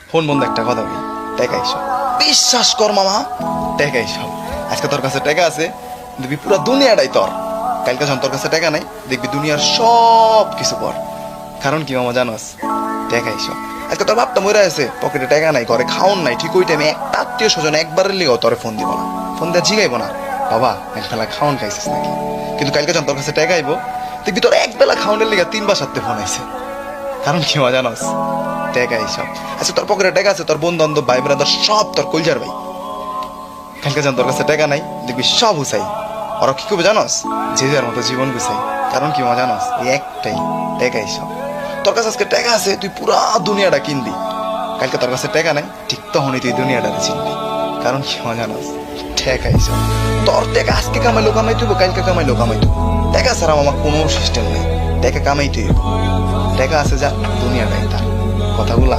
Phone বন্ধ একটা কথা বলি, টাকা সব। বিশ্বাস কর মামা, টাকাই সব। আজকে তোর কাছে টাকা আছে, দেখবি পুরো দুনিয়াটাই তোর। কালকে যখন তোর কাছে টাকা নাই, দেখবি দুনিয়ার সব কিছু পর। কারণ কি মামা জানোস, টাকাই সব। আজকে তোর বাপটা মরে আছে, পকেটে টাকা নাই, ঘরে খাওন নাই, ঠিক ওই টাইমে একটা আত্মীয় স্বজন একবারের লিগেও তোরে ফোন দিব না, ফোন দিয়ে জিগাইব না বাবা এক বেলা খাওন খাইছিস নাকি। কিন্তু কালকে যখন তোর কাছে টাকা আইব, দেখবি তোর এক বেলা খাওয়ানোর লিগে 3 বার 7 ফোন আইছে। কারণ কি মা জানোস, টাকা এইসব। আচ্ছা তোর পকেটে টাকা আছে, তোর বন্ধু বান্ধব ভাই ব্রাদার সব তোর কলজার ভাই। কালকে যখন তোর কাছে টাকা নাই, দেখবি সব হুসাই। ওরা কি করবে জানোস, যে যার মতো জীবন গুছাই। কারণ কি মা জানোস, এই একটাই, টাকা এইসব। তোর কাছে আজকে টাকা আছে, তুই পুরা দুনিয়াটা কিনবি। কালকে তোর কাছে টাকা নাই, ঠিক তখনই তুই দুনিয়াটাতে চিনবি। কারণ কি মা জানোস, টাকা এইসব। তোর টাকা আজকে কামাইলো কামাই তুইব, কালকে কামাইলো কামাই তুই। টাকা ছাড়া আমার কোনো সিস্টেম নেই, টাকা কামাই তুই। টাকা আছে যা, দুনিয়াটাই তার। কথাগুলা